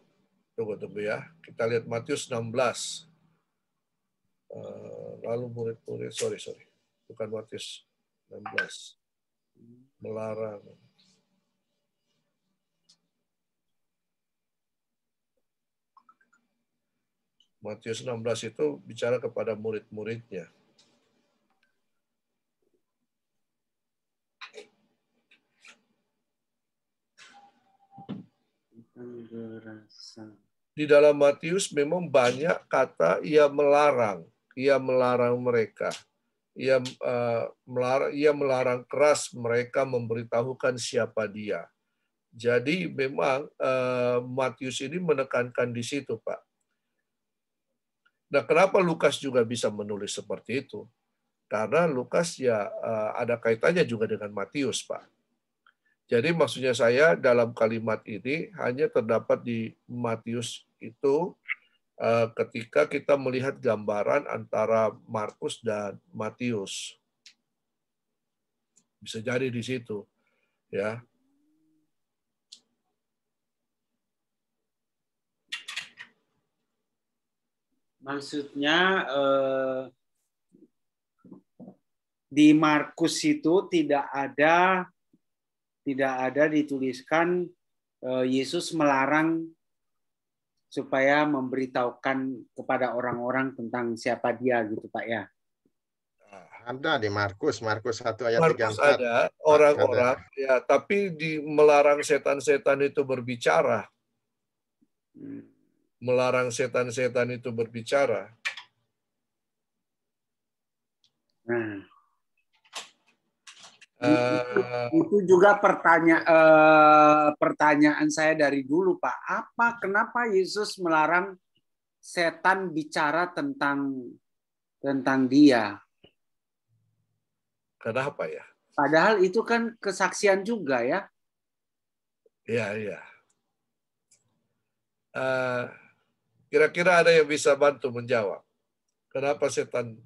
Speaker 2: tunggu ya. Kita lihat Matius 16. Lalu murid-murid, sorry. Bukan Matius 16. Melarang. Matius 16 itu bicara kepada murid-muridnya. Di dalam Matius memang banyak kata ia melarang mereka. Ia melarang keras mereka memberitahukan siapa dia. Jadi memang Matius ini menekankan di situ, Pak. Nah, kenapa Lukas juga bisa menulis seperti itu? Karena Lukas ya ada kaitannya juga dengan Matius, Pak. Jadi maksudnya saya dalam kalimat ini hanya terdapat di Matius itu ketika kita melihat gambaran antara Markus dan Matius. Bisa jadi di situ, ya.
Speaker 4: Maksudnya di Markus itu tidak ada dituliskan Yesus melarang supaya memberitahukan kepada orang-orang tentang siapa dia gitu, Pak ya.
Speaker 3: Ada di Markus 1 ayat 34.
Speaker 2: Markus ada orang-orang ya, tapi di melarang setan-setan itu berbicara. Melarang setan-setan itu berbicara.
Speaker 4: Nah. Itu juga pertanyaan saya dari dulu, Pak. Kenapa Yesus melarang setan bicara tentang dia?
Speaker 2: Kenapa ya?
Speaker 4: Padahal itu kan kesaksian juga ya.
Speaker 2: Iya. Kira-kira ada yang bisa bantu menjawab? Kenapa setan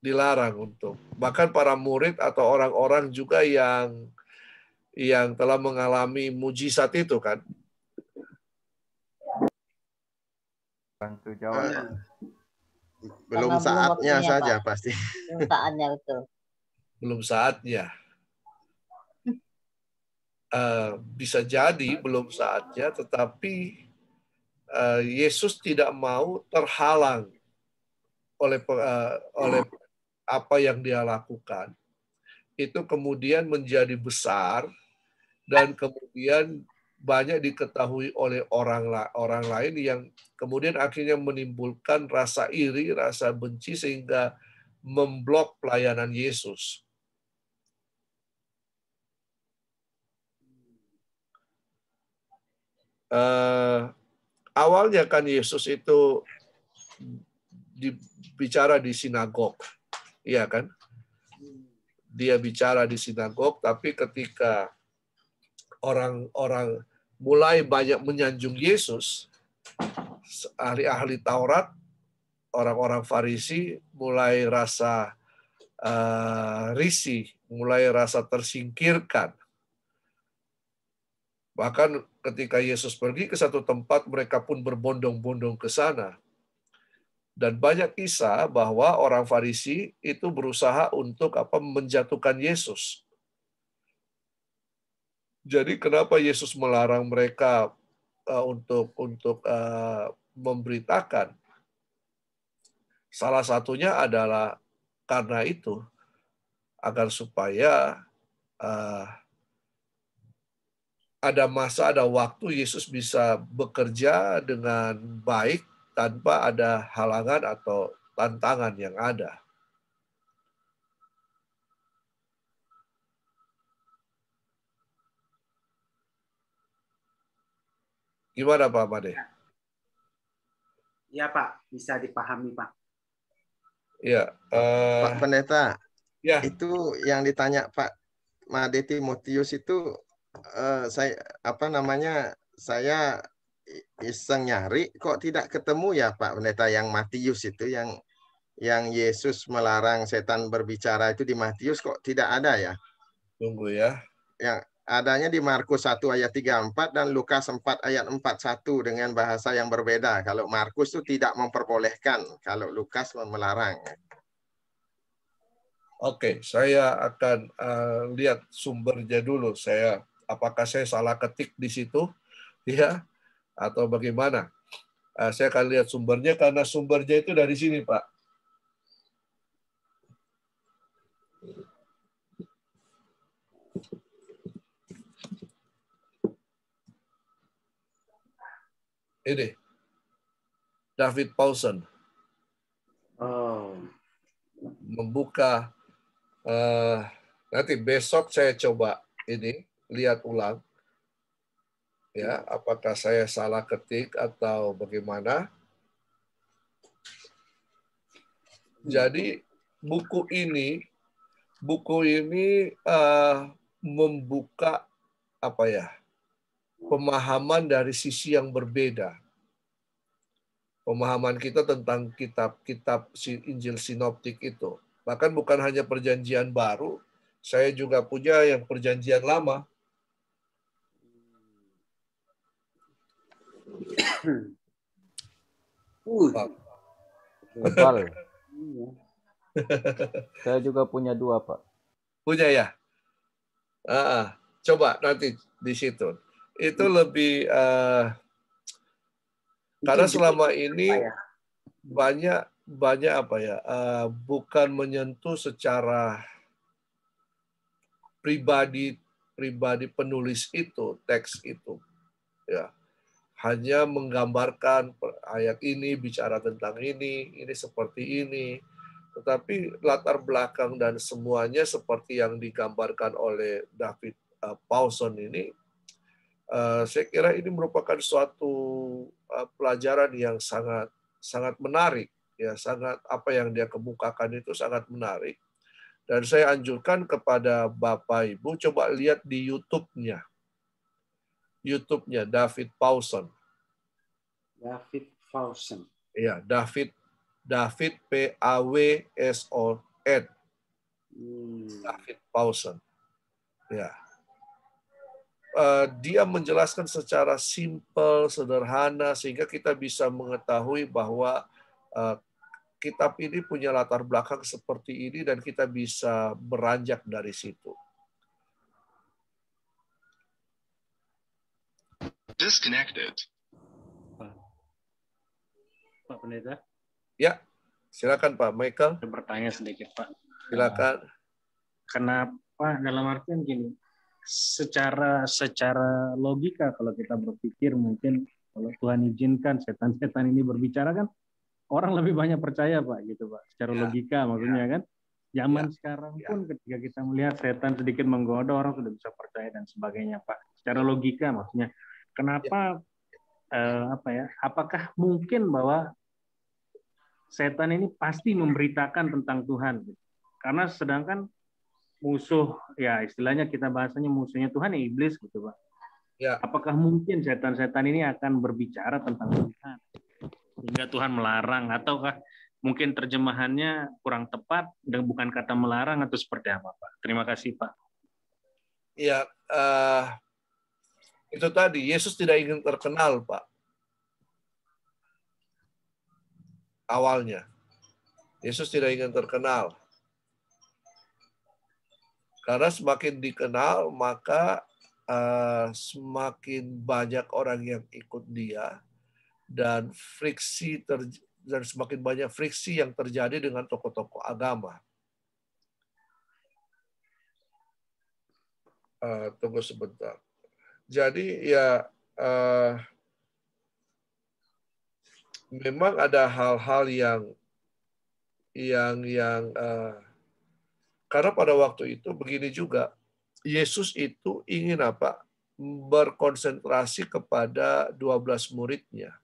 Speaker 2: dilarang untuk, bahkan para murid atau orang-orang juga yang telah mengalami mujizat itu kan?
Speaker 5: Bantu jawab.
Speaker 3: Belum saatnya saja, Pak. Pasti.
Speaker 6: Belum saatnya, betul.
Speaker 2: Belum saatnya. Bisa jadi belum saatnya, tetapi Yesus tidak mau terhalang oleh apa yang dia lakukan. Itu kemudian menjadi besar dan kemudian banyak diketahui oleh orang lain yang kemudian akhirnya menimbulkan rasa iri, rasa benci sehingga memblok pelayanan Yesus. Awalnya kan Yesus itu bicara di sinagog, iya kan? Dia bicara di sinagog, tapi ketika orang-orang mulai banyak menyanjung Yesus, ahli-ahli Taurat, orang-orang Farisi mulai rasa risih, mulai rasa tersingkirkan. Bahkan ketika Yesus pergi ke satu tempat, mereka pun berbondong-bondong ke sana. Dan banyak kisah bahwa orang Farisi itu berusaha untuk menjatuhkan Yesus. Jadi kenapa Yesus melarang mereka untuk memberitakan? Salah satunya adalah karena itu, agar supaya ada masa, ada waktu Yesus bisa bekerja dengan baik tanpa ada halangan atau tantangan yang ada. Gimana Pak Made?
Speaker 4: Ya Pak, bisa dipahami Pak.
Speaker 2: Ya,
Speaker 3: Pak Pendeta,
Speaker 2: ya.
Speaker 3: itu yang ditanya Pak Made Timotius itu saya saya iseng nyari kok tidak ketemu ya Pak Pendeta, yang Matius itu yang Yesus melarang setan berbicara itu di Matius kok tidak ada ya?
Speaker 2: Tunggu ya.
Speaker 3: Yang adanya di Markus 1 ayat 34 dan Lukas 4 ayat 41 dengan bahasa yang berbeda. Kalau Markus itu tidak memperbolehkan, kalau Lukas melarang.
Speaker 2: Oke, saya akan lihat sumbernya dulu. Apakah saya salah ketik di situ, ya, atau bagaimana? Saya akan lihat sumbernya karena sumbernya itu dari sini, Pak. Ini David Paulsen membuka. Nanti besok saya coba ini lihat ulang, ya, apakah saya salah ketik atau bagaimana. Jadi buku ini membuka pemahaman dari sisi yang berbeda. Pemahaman kita tentang kitab-kitab Injil Sinoptik itu. Bahkan bukan hanya Perjanjian Baru, saya juga punya yang Perjanjian Lama.
Speaker 5: Tebal. Saya juga punya 2, Pak.
Speaker 2: Punya ya? Coba nanti di situ. Itu lebih karena selama ini banyak bukan menyentuh secara pribadi penulis itu, teks itu, ya, hanya menggambarkan ayat ini bicara tentang ini seperti ini, tetapi latar belakang dan semuanya seperti yang digambarkan oleh David Paulsen ini, saya kira ini merupakan suatu pelajaran yang sangat menarik, ya, sangat apa yang dia kemukakan itu sangat menarik. Dan saya anjurkan kepada Bapak Ibu coba lihat di YouTube-nya David Paulsen.
Speaker 4: David Paulsen.
Speaker 2: Ya, David Pawson. David Paulsen. Ya. Dia menjelaskan secara simpel, sederhana, sehingga kita bisa mengetahui bahwa kitab ini punya latar belakang seperti ini dan kita bisa beranjak dari situ.
Speaker 6: Disconnected.
Speaker 7: Pak Pendeta.
Speaker 2: Ya, silakan Pak Michael.
Speaker 7: Saya bertanya sedikit Pak.
Speaker 2: Silakan.
Speaker 7: Kenapa dalam artian gini? Secara logika kalau kita berpikir mungkin kalau Tuhan izinkan setan-setan ini berbicara kan orang lebih banyak percaya Pak gitu Pak. Secara logika maksudnya kan. Zaman sekarang pun ketika kita melihat setan sedikit menggoda orang sudah bisa percaya dan sebagainya Pak. Secara logika maksudnya kenapa apakah mungkin bahwa setan ini pasti memberitakan tentang Tuhan gitu. Karena sedangkan musuh, ya istilahnya kita bahasanya musuhnya Tuhan ya iblis gitu Pak. Ya. Apakah mungkin setan-setan ini akan berbicara tentang Tuhan sehingga Tuhan melarang, ataukah mungkin terjemahannya kurang tepat dan bukan kata melarang atau seperti apa Pak? Terima kasih Pak.
Speaker 2: Ya, itu tadi Yesus tidak ingin terkenal Pak. Awalnya Yesus tidak ingin terkenal. Karena semakin dikenal, maka semakin banyak orang yang ikut dia dan semakin banyak friksi yang terjadi dengan tokoh-tokoh agama. Tunggu sebentar. Jadi ya memang ada hal-hal yang karena pada waktu itu begini juga, Yesus itu ingin apa? berkonsentrasi kepada 12 muridnya.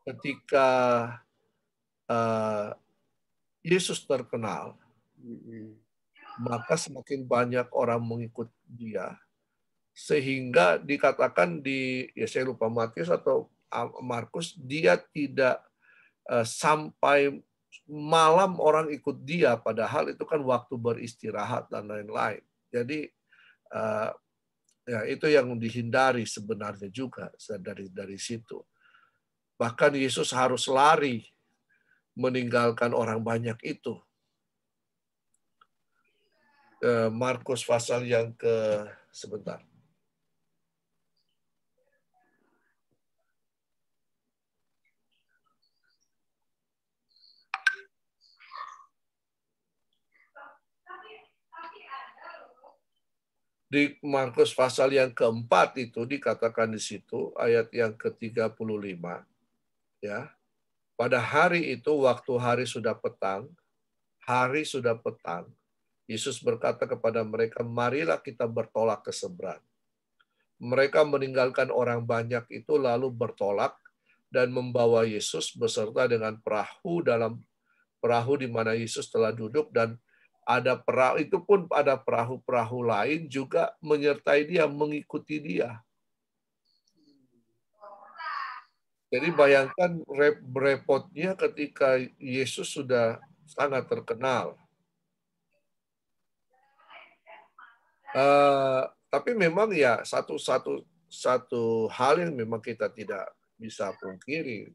Speaker 2: Ketika Yesus terkenal, maka semakin banyak orang mengikut dia, sehingga dikatakan saya lupa Matius atau Markus, dia tidak sampai malam orang ikut dia, padahal itu kan waktu beristirahat dan lain-lain. Jadi ya itu yang dihindari sebenarnya juga dari situ. Bahkan Yesus harus lari meninggalkan orang banyak itu. Markus pasal yang sebentar. Di Markus pasal yang keempat itu dikatakan di situ ayat yang ke-35 ya. Pada hari itu waktu hari sudah petang, Yesus berkata kepada mereka, marilah kita bertolak ke seberang. Mereka meninggalkan orang banyak itu lalu bertolak dan membawa Yesus beserta dengan perahu dalam perahu di mana Yesus telah duduk, dan ada perahu itu pun ada perahu-perahu lain juga menyertai dia, mengikuti dia. Jadi bayangkan repotnya ketika Yesus sudah sangat terkenal. Tapi memang ya satu hal yang memang kita tidak bisa pungkiri,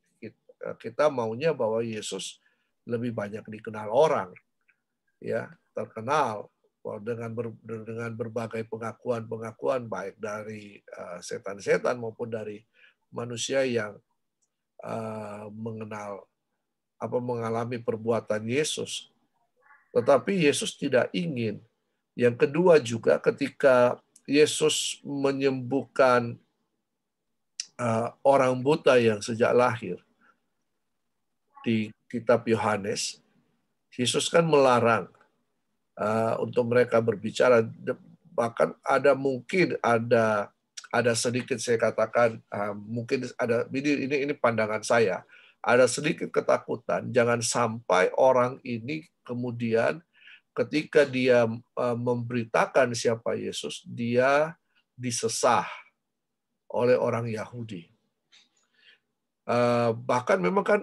Speaker 2: kita maunya bahwa Yesus lebih banyak dikenal orang, ya, terkenal dengan berbagai pengakuan baik dari setan-setan maupun dari manusia yang mengalami perbuatan Yesus. Tetapi Yesus tidak ingin. Yang kedua juga ketika Yesus menyembuhkan orang buta yang sejak lahir di kitab Yohanes, Yesus kan melarang untuk mereka berbicara. Bahkan ada sedikit, saya katakan mungkin ada, ini pandangan saya, ada sedikit ketakutan jangan sampai orang ini kemudian ketika dia memberitakan siapa Yesus, dia disesah oleh orang Yahudi. Bahkan memang kan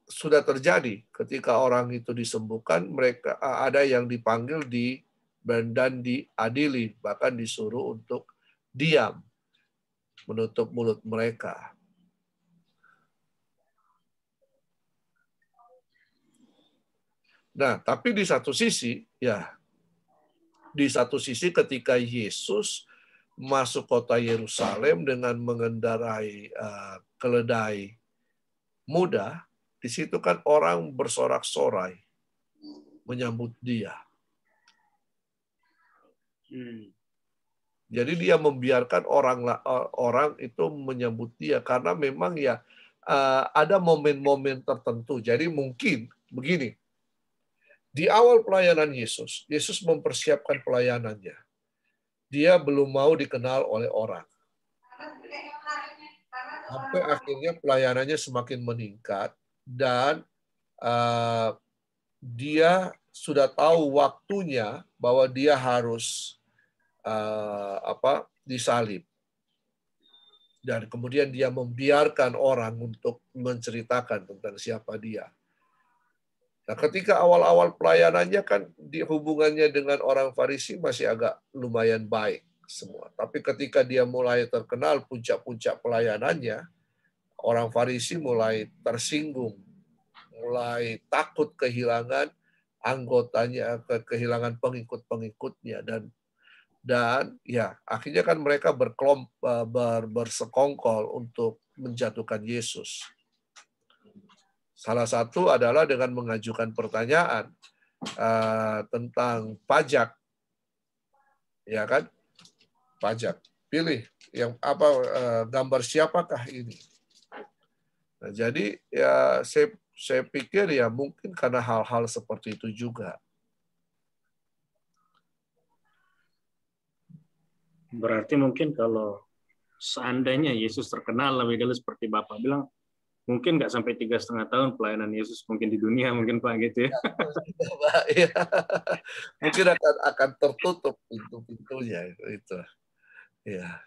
Speaker 2: sudah terjadi ketika orang itu disembuhkan, mereka ada yang dipanggil dan diadili, bahkan disuruh untuk diam, menutup mulut mereka. Nah, tapi di satu sisi ketika Yesus masuk kota Yerusalem dengan mengendarai keledai muda, di situ kan orang bersorak-sorai menyambut dia. Jadi dia membiarkan orang itu menyambut dia karena memang ada momen-momen tertentu. Jadi mungkin begini, di awal pelayanan Yesus mempersiapkan pelayanannya. Dia belum mau dikenal oleh orang. Sampai akhirnya pelayanannya semakin meningkat dan dia sudah tahu waktunya bahwa dia harus disalib. Dan kemudian dia membiarkan orang untuk menceritakan tentang siapa dia. Nah, ketika awal-awal pelayanannya kan hubungannya dengan orang Farisi masih agak lumayan baik semua. Tapi ketika dia mulai terkenal puncak-puncak pelayanannya, orang Farisi mulai tersinggung, mulai takut kehilangan anggotanya, kehilangan pengikut-pengikutnya, dan ya akhirnya kan mereka bersekongkol untuk menjatuhkan Yesus. Salah satu adalah dengan mengajukan pertanyaan tentang pajak, ya kan? Pajak. Pilih yang apa, gambar siapakah ini? Nah, jadi ya saya pikir ya mungkin karena hal-hal seperti itu juga.
Speaker 7: Berarti mungkin kalau seandainya Yesus terkenal lebih dulu seperti Bapak bilang, mungkin nggak sampai 3,5 tahun pelayanan Yesus mungkin di dunia, mungkin Pak gitu ya.
Speaker 2: Pak, ya. Mungkin akan tertutup pintu-pintunya itu. Ya.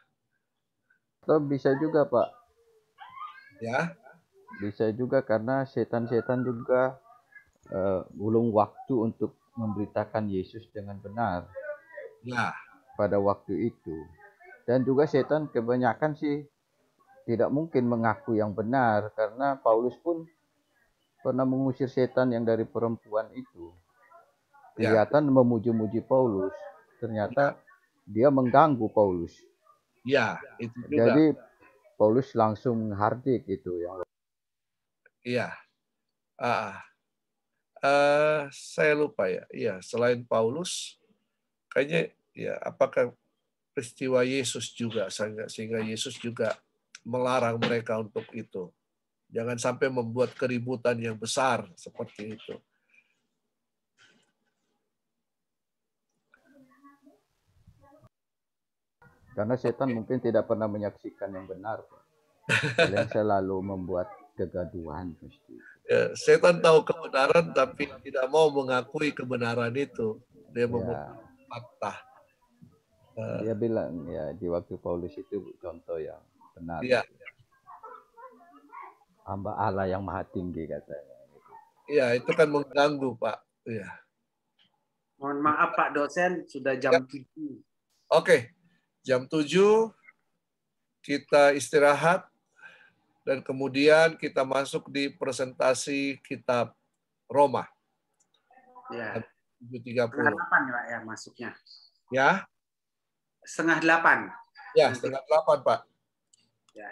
Speaker 5: Atau bisa juga Pak,
Speaker 2: Ya.
Speaker 5: bisa juga karena setan-setan juga belum waktu untuk memberitakan Yesus dengan benar
Speaker 2: Ya.
Speaker 5: pada waktu itu. Dan juga setan kebanyakan sih tidak mungkin mengaku yang benar, karena Paulus pun pernah mengusir setan yang dari perempuan itu. Kelihatan memuji-muji Paulus, ternyata dia mengganggu Paulus.
Speaker 2: Ya, itu juga.
Speaker 5: Jadi Paulus langsung hardik itu yang.
Speaker 2: Iya. Saya lupa ya. Iya, selain Paulus, kayaknya ya apakah peristiwa Yesus juga sehingga Yesus juga melarang mereka untuk itu. Jangan sampai membuat keributan yang besar seperti itu.
Speaker 5: Karena setan mungkin tidak pernah menyaksikan yang benar, Pak. Yang selalu membuat kegaduhan pasti.
Speaker 2: Ya, setan tahu kebenaran tapi tidak mau mengakui kebenaran itu. Dia membuat fakta.
Speaker 5: Dia bilang ya di waktu Paulus itu contoh yang benar.
Speaker 2: Iya.
Speaker 5: Hamba Allah yang maha tinggi katanya.
Speaker 2: Iya, itu kan mengganggu, Pak. Iya.
Speaker 4: Mohon maaf Pak dosen, sudah jam 7.
Speaker 2: Oke. Jam 7 kita istirahat dan kemudian kita masuk di presentasi kitab Roma.
Speaker 4: Ya.
Speaker 2: 7.30.
Speaker 4: 7:30 Pak ya masuknya.
Speaker 2: Ya.
Speaker 4: 7:30.
Speaker 2: Ya, 7:30 Pak.
Speaker 4: Ya.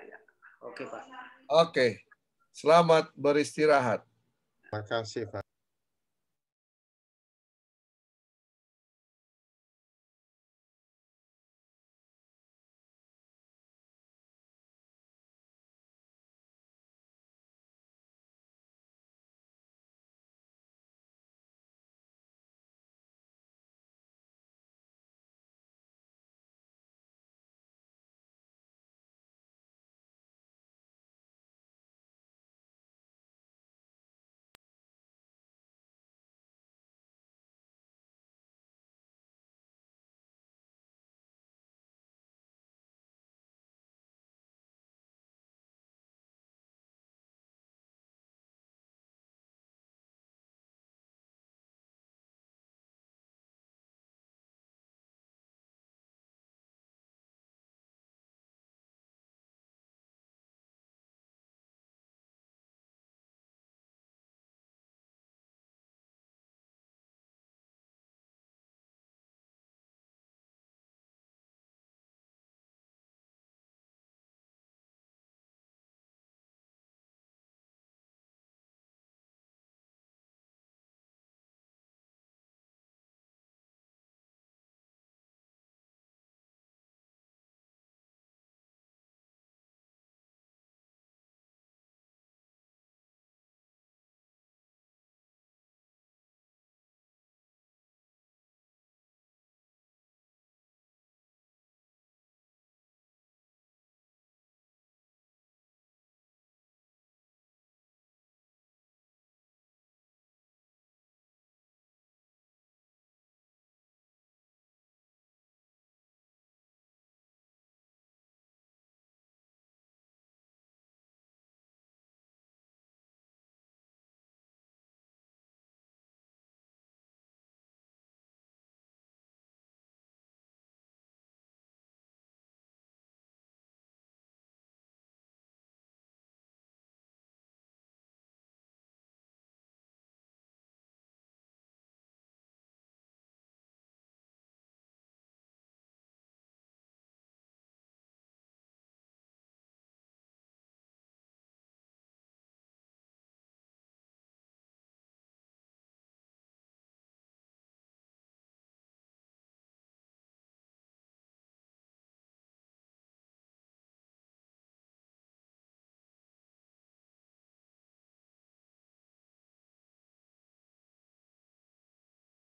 Speaker 4: Oke Pak.
Speaker 2: Oke. Selamat beristirahat.
Speaker 3: Terima kasih Pak.